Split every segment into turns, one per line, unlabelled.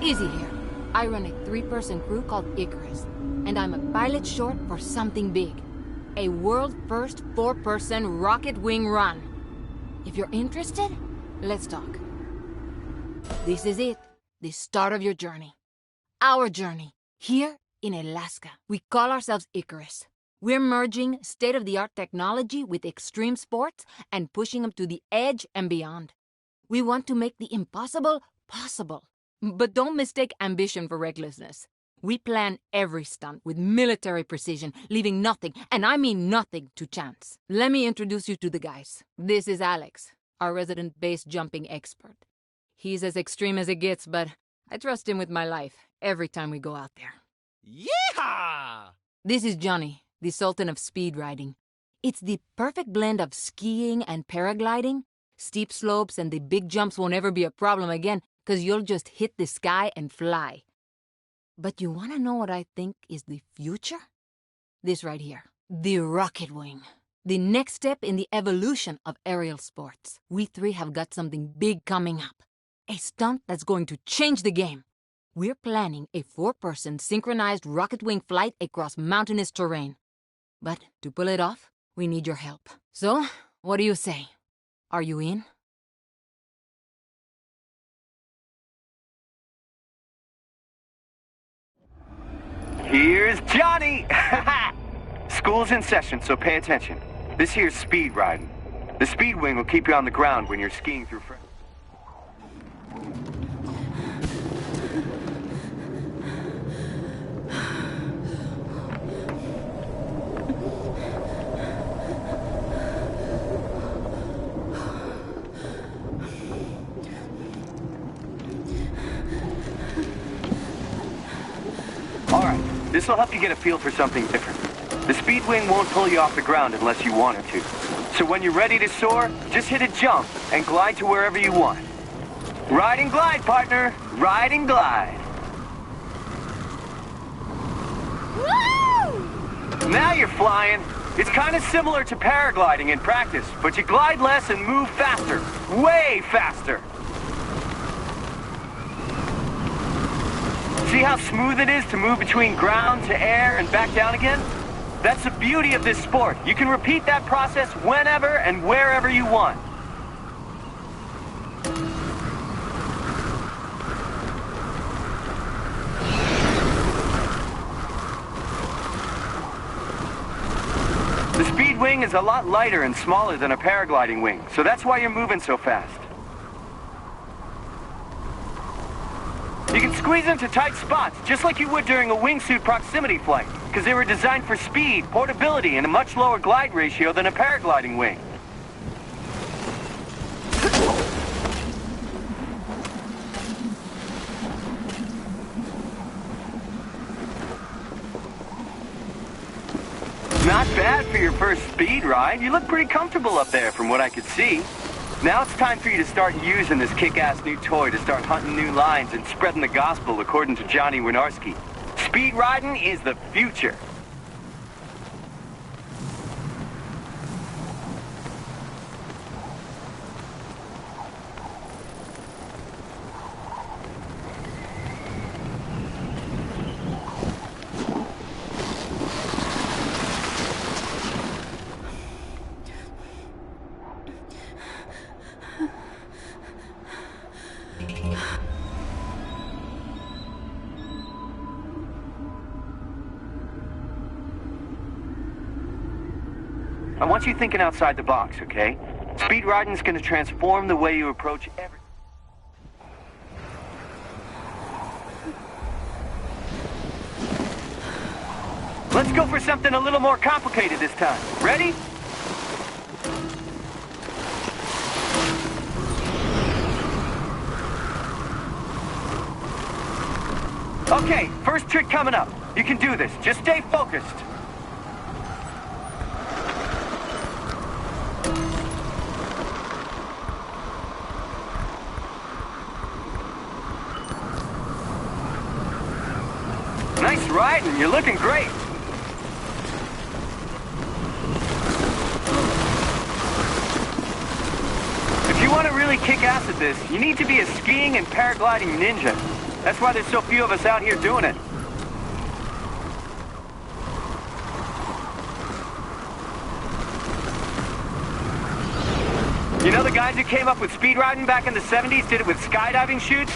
Easy here. I run a 3-person crew called Icarus, and I'm a pilot short for something big. A world-first 4-person rocket wing run. If you're interested, let's talk. This is it, the start of your journey. Our journey, here in Alaska. We call ourselves Icarus. We're merging state-of-the-art technology with extreme sports and pushing them to the edge and beyond. We want to make the impossible possible. But don't mistake ambition for recklessness. We plan every stunt with military precision, leaving nothing, and I mean nothing, to chance. Let me introduce you to the guys. This is Alex, our resident base jumping expert. He's as extreme as it gets, but I trust him with my life every time we go out there.
Yeehaw!
This is Johnny, the Sultan of speed riding. It's the perfect blend of skiing and paragliding. Steep slopes and the big jumps won't ever be a problem again, because you'll just hit the sky and fly. But you want to know what I think is the future? This right here. The rocket wing. The next step in the evolution of aerial sports. We three have got something big coming up. A stunt that's going to change the game. We're planning a 4-person synchronized rocket wing flight across mountainous terrain. But to pull it off, we need your help. So, what do you say? Are you in?
Here's Johnny! School's in session, so pay attention. This here's speed riding. The speed wing will keep you on the ground when you're skiing through Alright, this will help you get a feel for something different. The speed wing won't pull you off the ground unless you want it to. So when you're ready to soar, just hit a jump and glide to wherever you want. Ride and glide, partner! Ride and glide! Woo! Now you're flying. It's kind of similar to paragliding in practice, but you glide less and move faster. Way faster! See how smooth it is to move between ground to air and back down again? That's the beauty of this sport. You can repeat that process whenever and wherever you want. The speed wing is a lot lighter and smaller than a paragliding wing, so that's why you're moving so fast. You can squeeze into tight spots, just like you would during a wingsuit proximity flight, because they were designed for speed, portability, and a much lower glide ratio than a paragliding wing. Not bad for your first speed ride. You look pretty comfortable up there from what I could see. Now it's time for you to start using this kick-ass new toy to start hunting new lines and spreading the gospel according to Johnny Winarski. Speed riding is the future. I want you thinking outside the box, okay? Speed riding's gonna transform the way you approach every... Let's go for something a little more complicated this time. Ready? Okay, first trick coming up. You can do this. Just stay focused. Nice riding. You're looking great. If you want to really kick ass at this, you need to be a skiing and paragliding ninja. That's why there's so few of us out here doing it. You know the guys who came up with speed riding back in the 70s did it with skydiving chutes?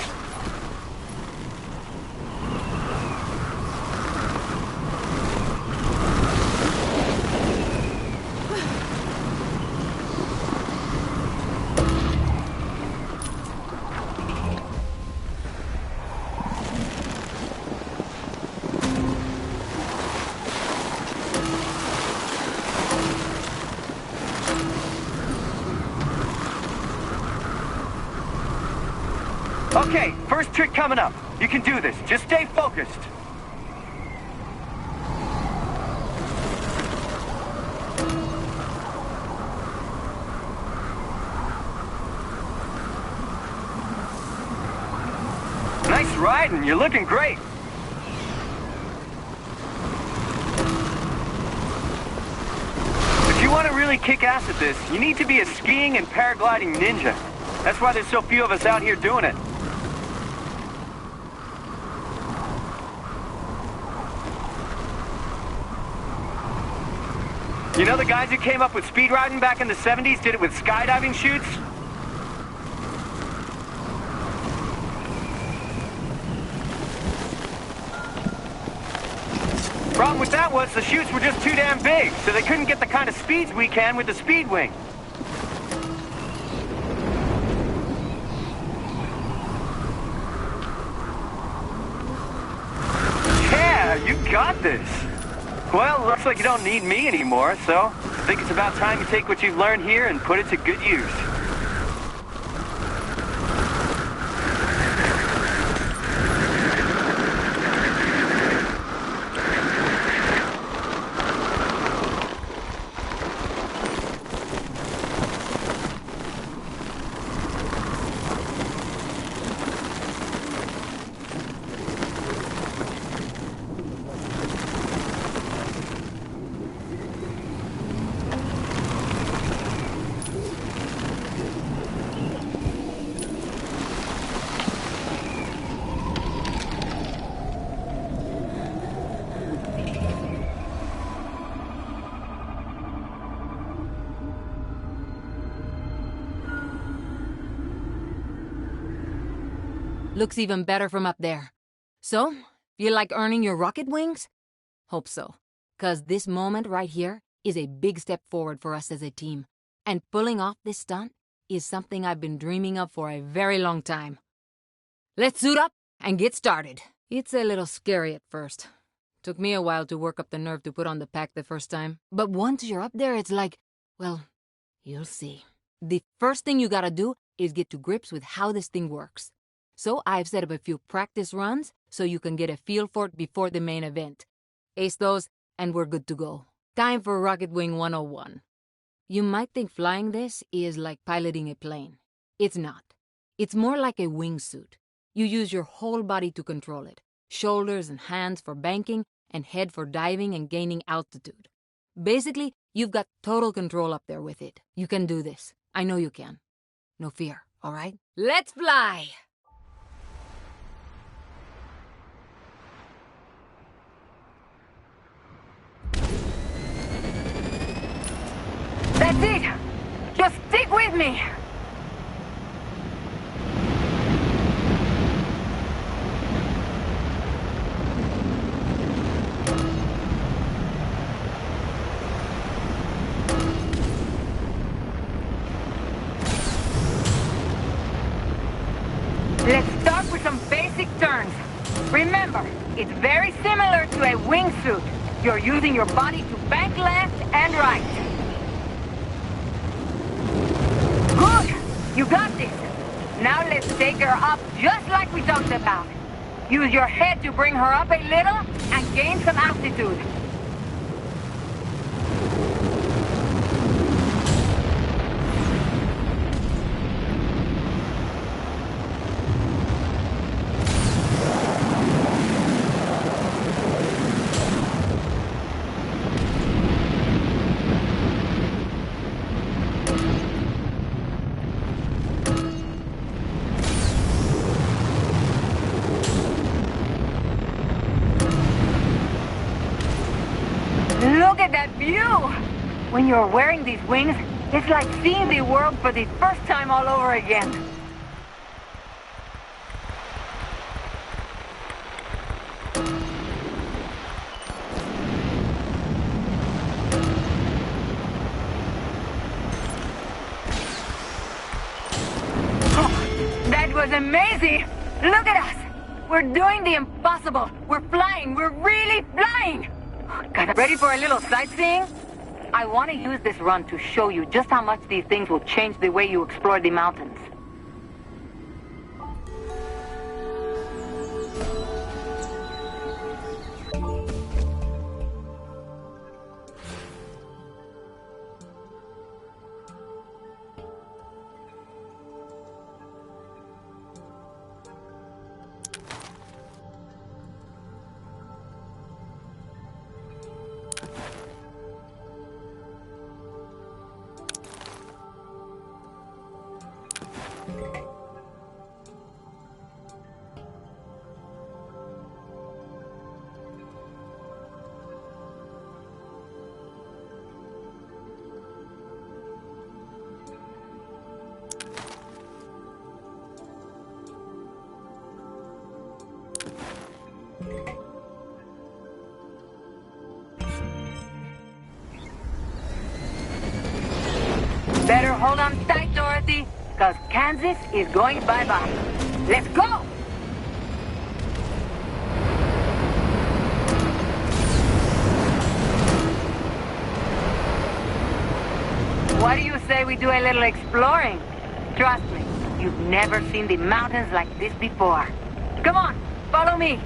Okay, first trick coming up. You can do this. Just stay focused. Nice riding. You're looking great. If you want to really kick ass at this, you need to be a skiing and paragliding ninja. That's why there's so few of us out here doing it. You know the guys who came up with speed riding back in the 70s did it with skydiving chutes? Problem with that was the chutes were just too damn big, so they couldn't get the kind of speeds we can with the Speedwing. Yeah, you got this. Well, looks like you don't need me anymore, so I think it's about time you take what you've learned here and put it to good use.
Looks even better from up there. So, feel like earning your rocket wings? Hope so, 'cause this moment right here is a big step forward for us as a team. And pulling off this stunt is something I've been dreaming of for a very long time. Let's suit up and get started. It's a little scary at first. Took me a while to work up the nerve to put on the pack the first time. But once you're up there, it's like, well, you'll see. The first thing you gotta do is get to grips with how this thing works. So I've set up a few practice runs so you can get a feel for it before the main event. Ace those, and we're good to go. Time for Rocket Wing 101. You might think flying this is like piloting a plane. It's not. It's more like a wingsuit. You use your whole body to control it. Shoulders and hands for banking, and head for diving and gaining altitude. Basically, you've got total control up there with it. You can do this. I know you can. No fear, all right? Let's fly!
That's it! Just stick with me! Let's start with some basic turns. Remember, it's very similar to a wingsuit. You're using your body to bank left and right. Good! You got this! Now let's take her up just like we talked about. Use your head to bring her up a little and gain some altitude. When you're wearing these wings, it's like seeing the world for the first time all over again. Oh, that was amazing! Look at us! We're doing the impossible! We're flying! We're really flying! Got ready for a little sightseeing? I want to use this run to show you just how much these things will change the way you explore the mountains. Better hold on tight, Dorothy, because Kansas is going bye-bye. Let's go! What do you say we do a little exploring? Trust me, you've never seen the mountains like this before. Come on, follow me.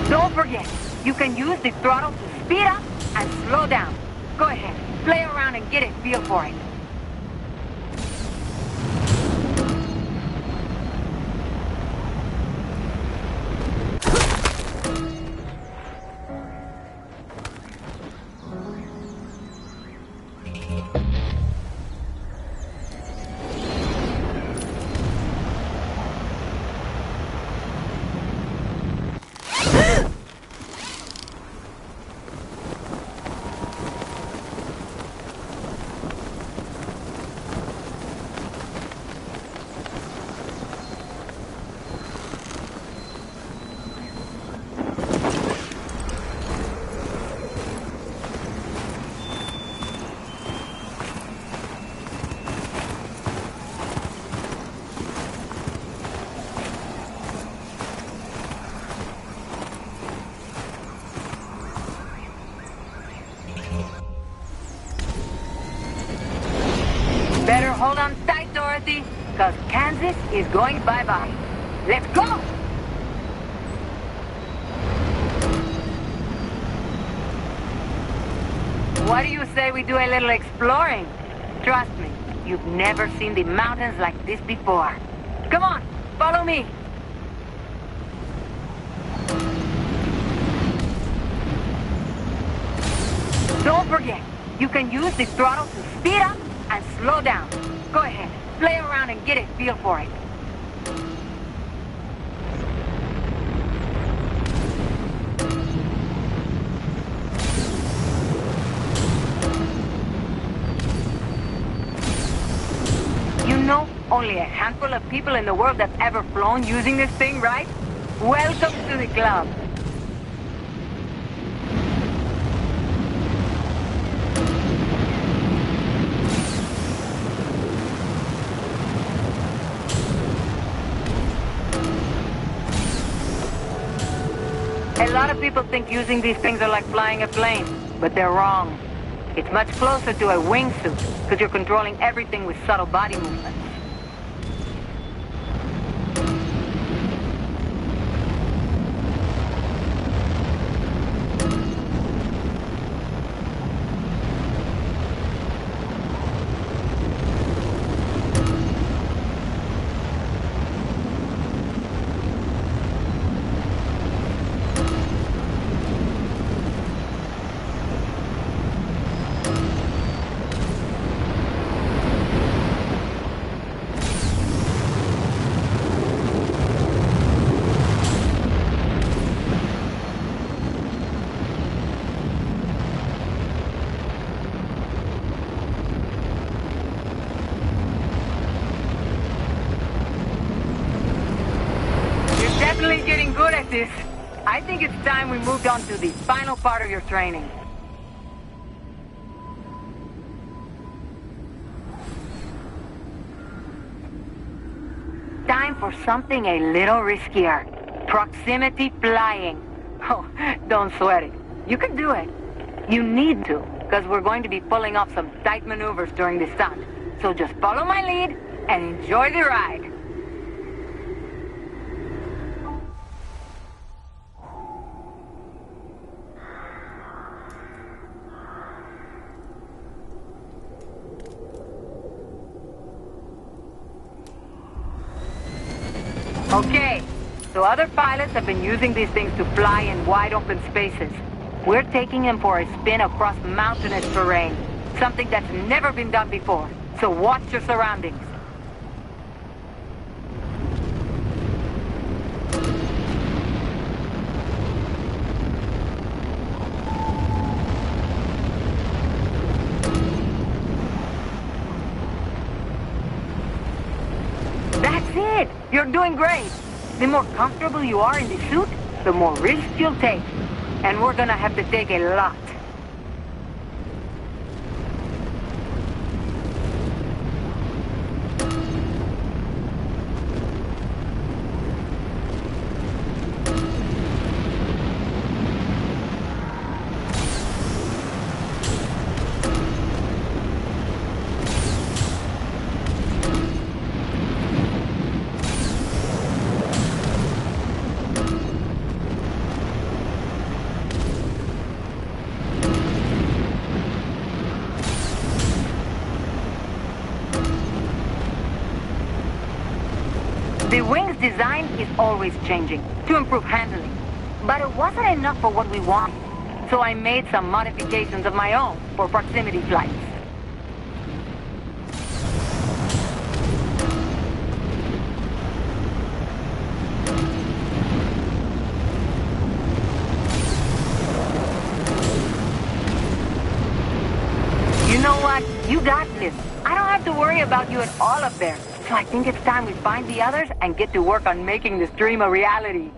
Don't forget, you can use the throttle to speed up and slow down. Go ahead, play around and get a feel for it. Better hold on tight, Dorothy, because Kansas is going bye-bye. Let's go! What do you say we do a little exploring? Trust me, you've never seen the mountains like this before. Come on, follow me. Don't forget, you can use the throttle to speed up and slow down. Go ahead, play around and get a feel for it. You know, only a handful of people in the world that's ever flown using this thing, right? Welcome to the club. A lot of people think using these things are like flying a plane, but they're wrong. It's much closer to a wingsuit, because you're controlling everything with subtle body movements. I think it's time we moved on to the final part of your training. Time for something a little riskier. Proximity flying. Oh, don't sweat it. You can do it. You need to, because we're going to be pulling off some tight maneuvers during this stunt. So just follow my lead and enjoy the ride. Okay, so other pilots have been using these things to fly in wide open spaces. We're taking them for a spin across mountainous terrain, something that's never been done before. So watch your surroundings. That's it! You're doing great! The more comfortable you are in the suit, the more risk you'll take. And we're gonna have to take a lot. The wing's design is always changing to improve handling, but it wasn't enough for what we wanted, so I made some modifications of my own for proximity flights. You know what? You got this. I don't have to worry about you at all up there. So I think it's time we find the others and get to work on making this dream a reality.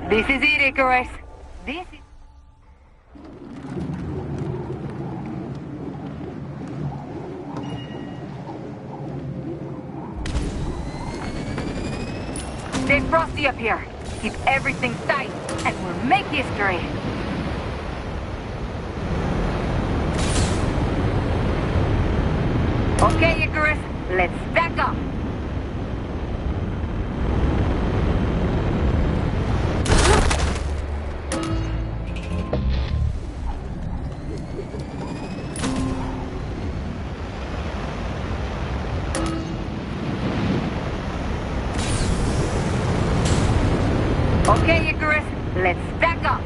This is it, Icarus. This is... Stay frosty up here. Keep everything tight, and we'll make history. Okay, Icarus, let's stack up. Okay, Icarus, let's stack up.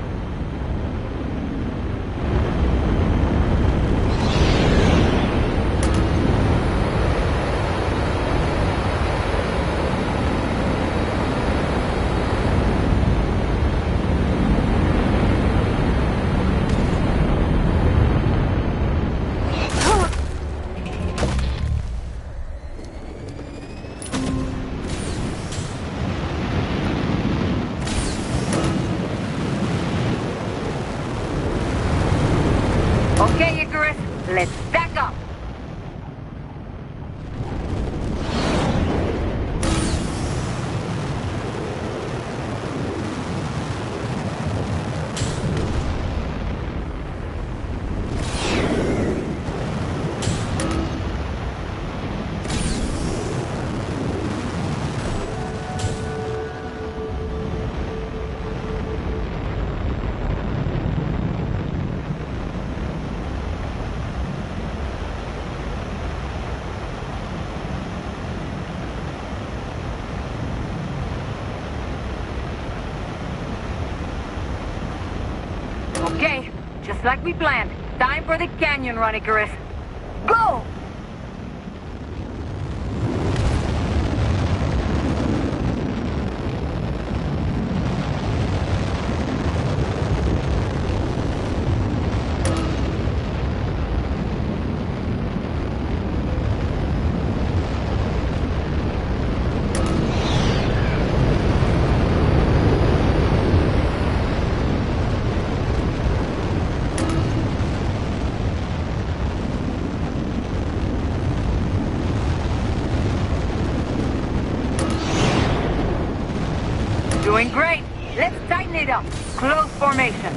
Okay, Icarus, let's stack up. Okay, just like we planned. Time for the canyon run, Icarus. Go! Doing great. Let's tighten it up. Close formation.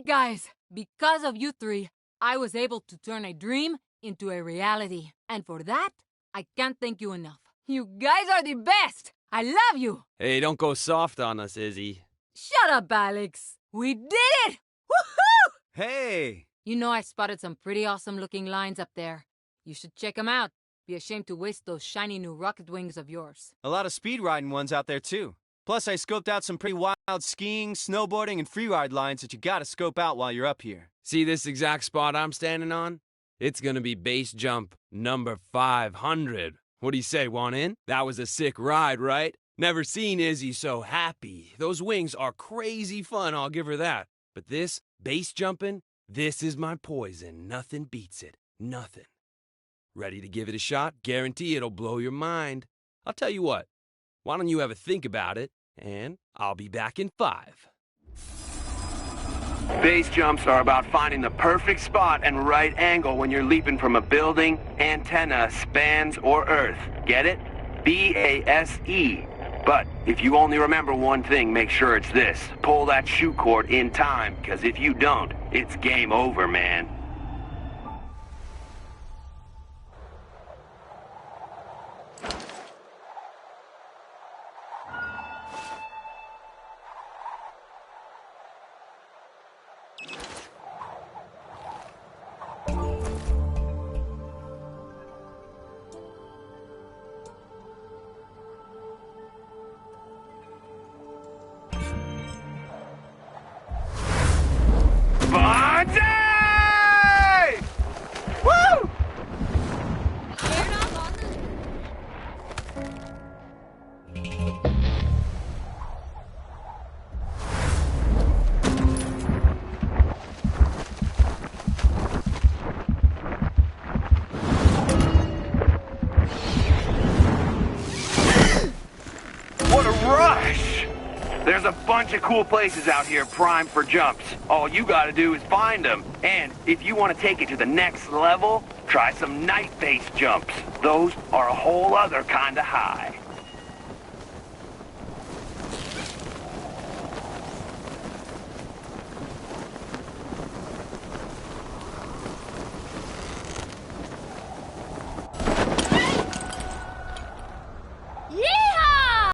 Guys, because of you three, I was able to turn a dream into a reality. And for that, I can't thank you enough. You guys are the best! I love you!
Hey, don't go soft on us, Izzy.
Shut up, Alex! We did it! Woohoo!
Hey!
You know I spotted some pretty awesome looking lines up there. You should check them out. Be ashamed to waste those shiny new rocket wings of yours.
A lot of speed riding ones out there, too. Plus, I scoped out some pretty wild skiing, snowboarding, and freeride lines that you gotta scope out while you're up here.
See this exact spot I'm standing on? It's gonna be base jump number 500. What do you say, want in? That was a sick ride, right? Never seen Izzy so happy. Those wings are crazy fun, I'll give her that. But this, base jumping, this is my poison. Nothing beats it. Nothing. Ready to give it a shot? Guarantee it'll blow your mind. I'll tell you what. Why don't you have a think about it, and I'll be back in 5.
Base jumps are about finding the perfect spot and right angle when you're leaping from a building, antenna, spans, or earth. Get it? B-A-S-E. But if you only remember one thing, make sure it's this. Pull that shoe cord in time, because if you don't, it's game over, man. There's a bunch of cool places out here primed for jumps. All you gotta do is find them. And if you want to take it to the next level, try some night-based jumps. Those are a whole other kind of high.